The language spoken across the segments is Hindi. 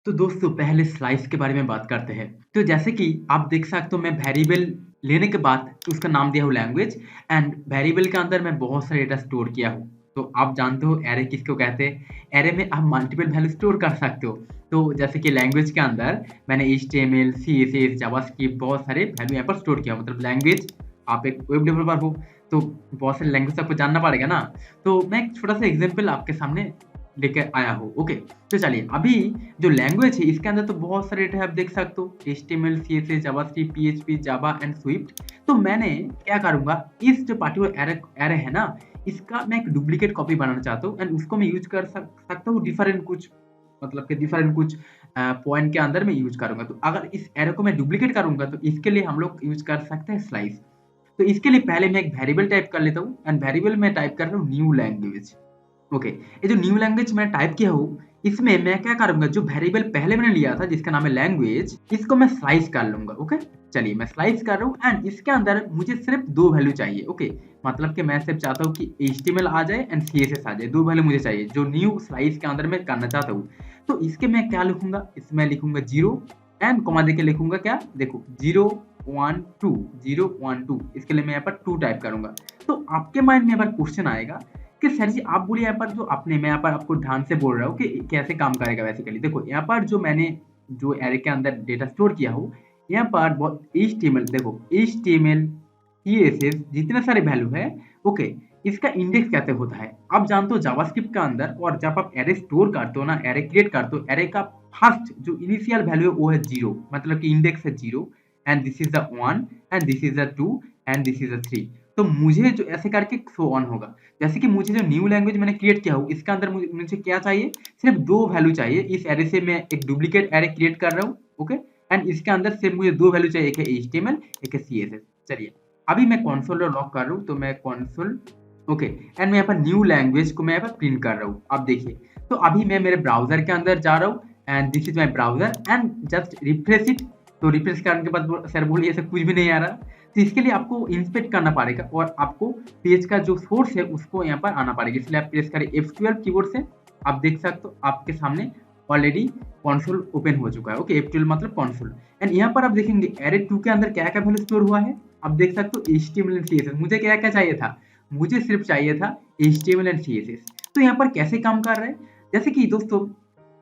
तो दोस्तों पहले स्लाइस के बारे में बात करते हैं। तो जैसे कि आप देख सकते हो मैं वेरिएबल लेने के बाद उसका नाम दिया हूँ लैंग्वेज एंड वेरिएबल के अंदर मैं बहुत सारे डेटा स्टोर किया हूँ। तो आप जानते हो एरे किसको कहते हैं? एरे में आप मल्टीपल वैल्यू स्टोर कर सकते हो। तो जैसे कि लैंग्वेज के अंदर मैंने एचटीएमएल, सीएसएस, जावास्क्रिप्ट बहुत सारे वैल्यू यहाँ पर स्टोर किया। मतलब लैंग्वेज आप एक वेब डेवलपर हो तो बहुत सारे लैंग्वेज आपको जानना पड़ेगा ना। तो मैं एक छोटा सा एग्जांपल आपके सामने लेके आया हूँ। ओके, तो चलिए अभी जो लैंग्वेज है इसके अंदर तो बहुत सारे डेटा आप देख सकते हो, HTML, CSS, JavaScript, PHP, Java and Swift. तो मैंने क्या करूंगा, इस जो पार्टिकुलर एरे एरे है ना, इसका मैं एक डुप्लीकेट कॉपी बनाना चाहता हूँ एंड उसको मैं यूज कर सकता हूँ डिफरेंट कुछ, मतलब कि डिफरेंट कुछ पॉइंट के अंदर मैं यूज करूंगा। तो अगर इस एरे को मैं डुप्लीकेट करूंगा तो इसके लिए हम लोग यूज कर सकते हैं स्लाइस। तो इसके लिए पहले मैं एक वेरिएबल टाइप कर लेता हूँ एंड वेरिएबल में टाइप कर रहा हूँ न्यू लैंग्वेज। ओके, ये जो न्यू लैंग्वेज मैं टाइप किया हूँ, इसमें मैं क्या करूंगा, जो वेरिएबल पहले मैंने लिया था जिसका नाम है लैंग्वेज, इसको मैं स्लाइस कर लूंगा। ओके, चलिए मैं स्लाइस कर रहा हूँ एंड इसके अंदर मुझे सिर्फ दो वैल्यू चाहिए। ओके, मतलब कि मैं सिर्फ चाहता हूँ कि एचटीएमएल आ जाए एंड सीएसएस आ जाए, दो वैल्यू मुझे चाहिए जो न्यू स्लाइस के अंदर मैं करना चाहता हूँ। तो इसके मैं क्या लिखूंगा, इसमें लिखूंगा जीरो एंड कॉमा देके लिखूंगा क्या, देखो 0 1 2, 0 1 2, इसके लिए मैं यहाँ पर 2 टाइप करूंगा। तो आपके माइंड में यहाँ पर क्वेश्चन आएगा कि सर जी आप बोलिए यहाँ पर जो आपने, मैं यहाँ पर आपको ध्यान से बोल रहा हूँ कि कैसे काम करेगा। बेसिकली देखो यहाँ पर जो मैंने जो एरे के अंदर डेटा स्टोर किया हो, यहाँ पर बहुत एचटीएमएल, देखो एचटीएमएल, सीएसएस जितने सारे वैल्यू है। ओके, इसका इंडेक्स कैसे होता है आप जानते हो जावास्क्रिप्ट के अंदर, और जब आप एरे स्टोर करते हो ना, एरे क्रिएट करते हो, एरे का फर्स्ट जो इनिशियल वैल्यू है वो है जीरो, मतलब कि इंडेक्स है zero and this is the one and this is the two and this is the three. तो मुझे जो ऐसे करके शो ऑन होगा। जैसे कि मुझे जो न्यू लैंग्वेज मैंने क्रिएट किया हो, इसके अंदर मुझे क्या चाहिए, सिर्फ दो वैल्यू चाहिए। इस एरे से मैं एक डुप्लीकेट एरे क्रिएट कर रहा हूँ। ओके, एंड इसके अंदर सिर्फ मुझे दो वैल्यू चाहिए, एक है एचटीएमएल, एक है सीएसएस। चलिए अभी मैं कंसोल लॉक कर रहा हूँ, तो मैं कंसोल, ओके, एंड मैं यहाँ पर न्यू लैंग्वेज को मैं यहाँ पर प्रिंट कर रहा हूँ। आप देखिए, तो अभी मैं मेरे ब्राउजर के अंदर जा रहा हूँ and this is my browser and just refresh it. तो रिफ्रेश करने के बाद सर बोलिए ऐसा कुछ भी नहीं आ रहा। तो इसके लिए आपको इंस्पेक्ट करना पड़ेगा और आपको पेज का जो सोर्स है उसको यहाँ पर आना पड़ेगा। इसलिए आप प्रेस करें F12 कीबोर्ड से। आप देख सकते हो आपके सामने ऑलरेडी कंसोल ओपन हो चुका है। ओके, F12 मतलब कंसोल। एंड यहाँ पर आप देखेंगे एरे 2 के अंदर क्या क्या वैल्यू स्टोर हुआ है। आप देख सकते हो HTML एंड CSS। मुझे क्या क्या चाहिए था, मुझे सिर्फ चाहिए था HTML एंड CSS। तो यहाँ पर कैसे काम कर रहा है, जैसे कि दोस्तों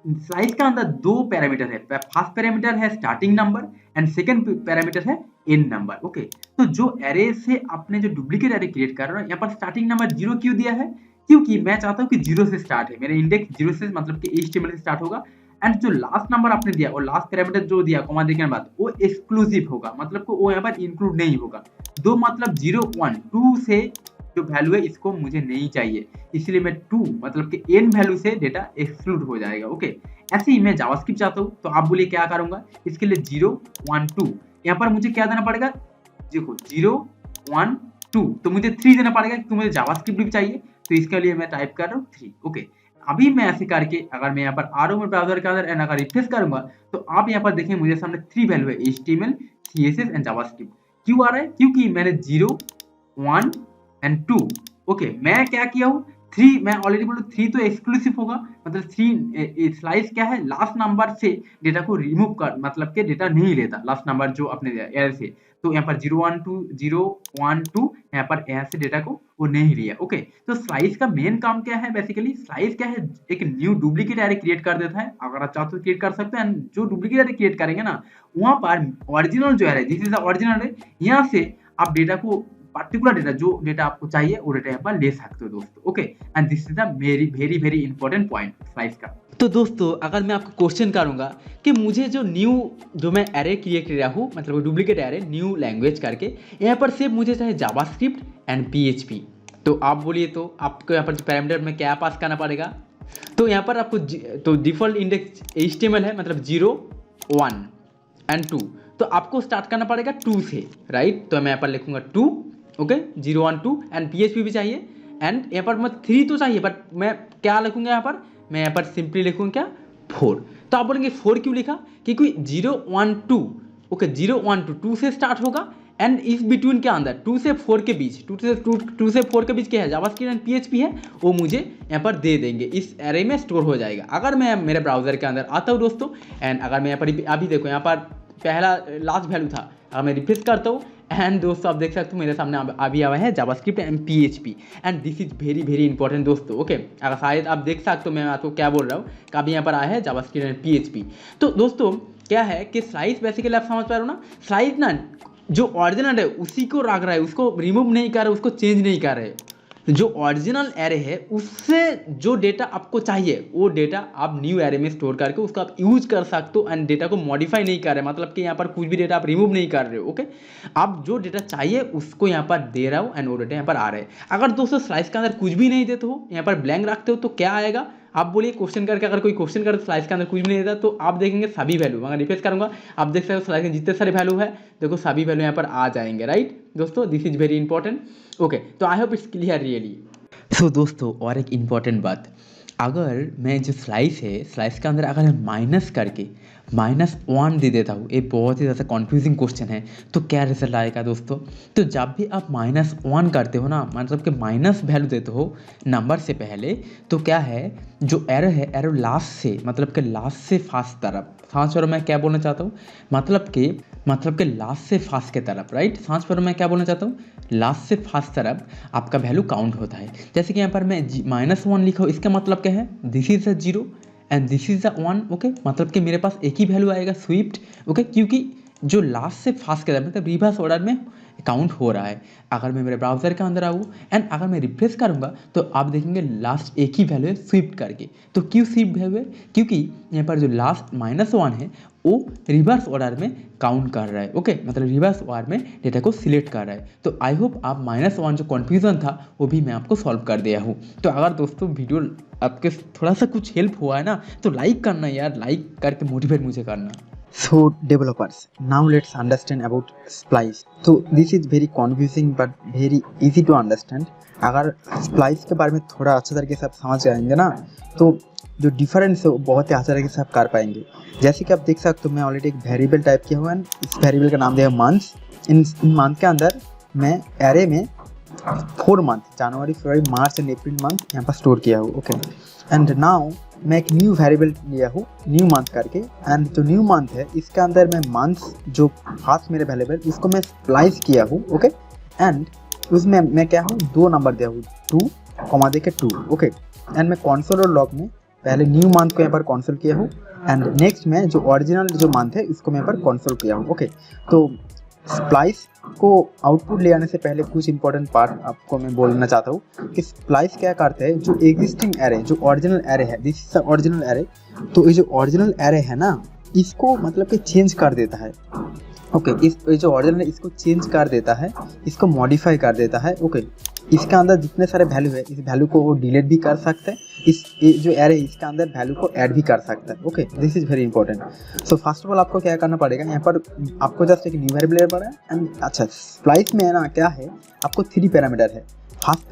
स्लाइस का अंदर दो पैरामीटर है। फर्स्ट पैरामीटर है starting number and second parameter है एंड नंबर। ओके, तो जो एरे से आपने जो डुप्लीकेट एरे क्रिएट कर रहा है, यहाँ पर स्टार्टिंग नंबर जीरो क्यों दिया है, क्योंकि मैं चाहता हूँ कि जीरो से स्टार्ट है, मेरा इंडेक्स जीरो से, मतलब कि HTML से स्टार्ट होगा। एंड जो लास्ट नंबर आपने दिया और लास्ट पैरामीटर जो दिया कॉमा देने के बाद, वो एक्सक्लूसिव होगा, मतलब को वो यहाँ पर इंक्लूड नहीं होगा। दो मतलब 0 1 2 से जो वैल्यू है इसको मुझे नहीं चाहिए, इसलिए मैं 2 मतलब कि एन वैल्यू से डेटा एक्सक्लूड हो जाएगा। ओके, ऐसे ही मैं जावास्क्रिप्ट चाहता हूँ, तो आप बोलिए क्या करूंगा, इसके लिए 0 1 2 यहाँ पर मुझे क्या देना पड़ेगा, देखो 0 1 2, तो मुझे 3 देना पड़ेगा क्योंकि मुझे जावास्क्रिप्ट भी चाहिए। तो इसके लिए मैं टाइप कर रहा हूँ 3। ओके, अभी मैं ऐसे करके अगर मैं यहाँ पर आ रहा हूँ ब्राउजर के अंदर एंड अगर रिफ्रेश करूंगा, तो आप यहाँ पर देखें मुझे सामने 3 वैल्यू है, HTML, CSS एंड जावास्क्रिप्ट। क्यों आ रहा है, क्योंकि मैंने 0 1 एंड 2। ओके, मैं क्या किया हूँ, 3 मैं ऑलरेडी बोलूँ 3 तो एक्सक्लूसिव होगा, मतलब 3 स्लाइस क्या है, लास्ट नंबर से डेटा को रिमूव कर, मतलब के डेटा नहीं लेता लास्ट नंबर जो अपने एयर से। तो यहाँ पर 0 1 2 यहाँ पर यहाँ से डेटा को वो नहीं लिया। ओके, तो स्लाइस का मेन काम क्या है, बेसिकली स्लाइस क्या है, एक न्यू डुप्लीकेट एरे क्रिएट कर देता है। अगर आप चाहते हो क्रिएट कर सकते हैं, जो डुप्लीकेट एरे क्रिएट करेंगे ना, वहां पर ओरिजिनल जो है, दिस इज द ओरिजिनल है, यहाँ से आप डेटा को, पर्टिकुलर डेटा जो डेटा आपको चाहिए वो डेटा यहाँ पर ले सकते हो दोस्तों। Okay, and this is the very very very important point slice का। तो दोस्तों अगर मैं आपको क्वेश्चन करूंगा कि मुझे जो मैं एरे क्रिएट कर रहा हूँ, मतलब डुप्लीकेट एरे न्यू लैंग्वेज करके, यहाँ पर सिर्फ मुझे चाहिए जावास्क्रिप्ट एंड PHP। तो आप बोलिए, तो आपको यहाँ पर पैरामीटर में क्या पास करना पड़ेगा, तो यहाँ पर आपको तो डिफॉल्ट इंडेक्स HTML है, मतलब 0 1 एंड 2। तो आपको स्टार्ट करना पड़ेगा 2 से, राइट। तो मैं यहाँ पर लिखूंगा 2। ओके, 0 1 2 एंड PHP भी चाहिए एंड यहाँ पर मैं 3 तो चाहिए, बट मैं क्या लिखूंगा यहाँ पर, मैं यहाँ पर सिंपली लिखूंगा क्या, 4। तो आप बोलेंगे 4 क्यों लिखा, क्योंकि 0 1 2, ओके 0 1 2 2 से स्टार्ट होगा एंड इस बिटवीन के अंदर 2 से 4 के बीच 2 से 4 के बीच क्या है, जावास्क्रिप्ट एंड पीएचपी है, वो मुझे यहाँ पर दे देंगे, इस एरे में स्टोर हो जाएगा। अगर मैं मेरे ब्राउजर के अंदर आता हूँ दोस्तों, एंड अगर मैं यहाँ पर अभी देखो यहाँ पर पहला लास्ट वैल्यू था, अगर मैं रिफ्रेश करता हूँ एंड दोस्तों आप देख सकते हो मेरे सामने अभी आया है JavaScript and PHP, and this is very very important दोस्तों। ओके, अगर शायद आप देख सकते हो मैं आपको क्या बोल रहा हूँ, कभी यहाँ पर आया है जावास्क्रिप्ट एंड पीएचपी। तो दोस्तों क्या है कि स्लाइस बेसिकली आप समझ पा रहे हो ना, स्लाइस ना जो ओरिजिनल है उसी को रख रहा है, उसको रिमूव नहीं कर रहे, उसको चेंज नहीं कर रहे। जो ओरिजिनल एरे है उससे जो डेटा आपको चाहिए वो डेटा आप न्यू एरे में स्टोर करके उसको आप यूज कर सकते हो, एंड डेटा को मॉडिफाई नहीं कर रहे, मतलब कि यहाँ पर कुछ भी डेटा आप रिमूव नहीं कर रहे हो। ओके, आप जो डेटा चाहिए उसको यहाँ पर दे रहा हो एंड वो डेटा यहाँ पर आ रहा है। अगर दोस्तों स्लाइस के अंदर कुछ भी नहीं देते हो, यहाँ पर ब्लैंक रखते हो, तो क्या आएगा आप बोलिए क्वेश्चन करके, अगर कोई क्वेश्चन करे तो स्लाइस के अंदर कुछ भी नहीं देता, तो आप देखेंगे सभी वैल्यू, अगर रिफ्रेश करूंगा आप देख सकते हो स्लाइस में जितने सारे वैल्यू है देखो सभी वैल्यू यहाँ पर आ जाएंगे। राइट दोस्तों, this is very important. Okay, तो I hope it's clear really. तो दोस्तों और एक इम्पॉर्टेंट बात, अगर मैं जो स्लाइस है स्लाइस के अंदर अगर मैं माइनस करके -1 दे देता हूँ, ये बहुत ही ज़्यादा कन्फ्यूजिंग क्वेश्चन है, तो क्या रिजल्ट आएगा दोस्तों। तो जब भी आप -1 करते हो ना, मतलब कि माइनस वैल्यू देते हो नंबर से पहले, तो क्या है जो एरो है, एरो लास्ट से मतलब कि लास्ट से फास्ट तरफ, सांस पर मैं क्या बोलना चाहता हूँ, मतलब कि लास्ट से फास्ट के तरफ। राइट, सांस पर मैं क्या बोलना चाहता हूँ, लास्ट से फास्ट तरफ आपका वैल्यू काउंट होता है। जैसे कि यहाँ पर मैं -1 लिखा हूँ, इसका मतलब क्या है, this is a 0 and this is a 1। Okay, मतलब कि मेरे पास एक ही वैल्यू आएगा स्विफ्ट। ओके, क्योंकि जो लास्ट से फास्ट के तरफ मतलब रिवर्स ऑर्डर में काउंट हो रहा है। अगर मैं मेरे ब्राउजर के अंदर आऊँ एंड अगर मैं रिफ्रेश करूँगा तो आप देखेंगे लास्ट एक ही वैल्यू है स्विफ्ट करके। तो क्यों स्विफ्ट वैल्यू है, क्योंकि यहाँ पर जो लास्ट -1 है वो रिवर्स ऑर्डर में काउंट कर रहा है। ओके, मतलब रिवर्स ऑर्डर में डेटा को सिलेक्ट कर रहा है। तो आई होप आप -1 जो कन्फ्यूजन था वो भी मैं आपको सॉल्व कर दिया हूँ। तो अगर दोस्तों वीडियो आपके थोड़ा सा कुछ हेल्प हुआ है ना, तो लाइक करना यार, लाइक करके मोटिवेट मुझे करना। So developers, now let's understand about splice. So this is very confusing but very easy to understand. अगर splice के बारे में थोड़ा अच्छा तरीके से आप समझ जाएंगे ना, तो जो डिफरेंस है वो बहुत ही अच्छा तरीके से आप कर पाएंगे। जैसे कि आप देख सकते हो मैं ऑलरेडी एक वेरिएबल टाइप किया हुआ है, इस वेरिएबल का नाम दिया है मंथ्स। इन मंथ के अंदर मैं एरे में 4 month January February March and April month यहाँ पर स्टोर किया हूँ। ओके, एंड नाउ मैं एक न्यू वेरिएबल लिया हूँ न्यू मंथ करके, एंड जो न्यू मंथ है इसके अंदर मैं मंथ्स जो फास्ट मेरे वेरिएबल उसको मैं स्प्लाइस किया हूँ। ओके, एंड उसमें मैं क्या हूँ 2 नंबर दिया हूँ 2 कॉमा देके 2। ओके, एंड मैं कंसोल और लॉग में पहले न्यू मंथ को यहाँ पर कंसोल किया हूँ, एंड नेक्स्ट में जो ओरिजिनल जो मंथ है इसको मैं यहाँ पर कंसोल किया हूँ। ओके, तो स्प्लाइस को आउटपुट ले आने से पहले कुछ इंपॉर्टेंट पार्ट आपको मैं बोलना चाहता हूँ कि स्प्लाइस क्या करता है, जो एग्जिस्टिंग एरे जो ओरिजिनल एरे है, दिस इज ओरिजिनल एरे, तो ये जो ओरिजिनल एरे है ना इसको मतलब कि चेंज कर देता है। ओके, इस जो ओरिजिनल है इसको चेंज कर देता है, इसको मॉडिफाई कर देता है। ओके, इसके अंदर जितने सारे वैल्यू है इस वैल्यू को वो डिलीट भी कर सकते हैं, इस जो एरे इसके अंदर वैल्यू को ऐड भी कर सकता है। Okay, this is very important. So first of all आपको क्या करना पड़ेगा, यहाँ पर आपको जस्ट एक न्यू वेरिएबल लेना पड़ेगा। एंड अच्छा, स्प्लाइस में है ना क्या है, आपको 3 पैरामीटर है। फर्स्ट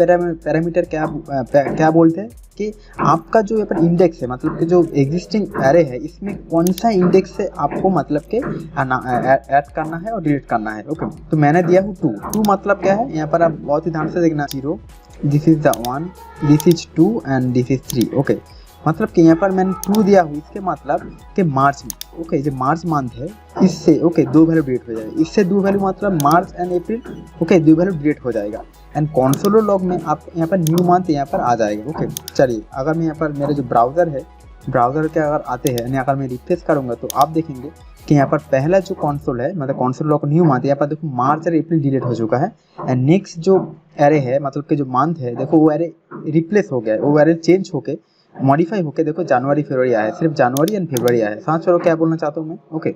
पैरामीटर क्या बोलते हैं कि आपका जो यहाँ पर इंडेक्स है, मतलब कि जो एग्जिस्टिंग एरे है इसमें कौन सा इंडेक्स से आपको मतलब के ऐड करना है और डिलीट करना है। ओके, तो मैंने दिया हूँ 2 मतलब क्या है, यहाँ पर आप बहुत ही ध्यान से देखना, 0 this is the 1 this is 2 and this is 3। Okay, मतलब कि यहाँ पर मैंने 2 दिया हूँ, इसके मतलब कि मार्च में। ओके, जो मार्च मंथ है इससे 2 वैल्यू डिलीट हो जाएगा, इससे 2 वैल्यू मतलब March and April. Okay, 2 value delete हो जाएगा, एंड कंसोल लॉग में आप यहाँ पर न्यू मंथ यहाँ पर आ जाएगा। ओके, चलिए अगर मैं यहाँ पर मेरे जो ब्राउज़र है, ब्राउज़र के अगर आते हैं यानी अगर मैं रिफ्रेश करूँगा तो आप देखेंगे कि यहाँ पर पहला जो कंसोल है मतलब कंसोल लॉग न्यू मंथ, यहाँ पर देखो मार्च और अप्रैल डिलीट हो चुका है, एंड नेक्स्ट जो एरे है मतलब कि जो मंथ है देखो वो एरे रिप्लेस हो गया है, वो एरे चेंज होके मॉडिफाई होके देखो जनवरी फरवरी आया है, सिर्फ जनवरी एंड फरवरी आया है। समझ लो क्या बोलना चाहता हूँ मैं। ओके,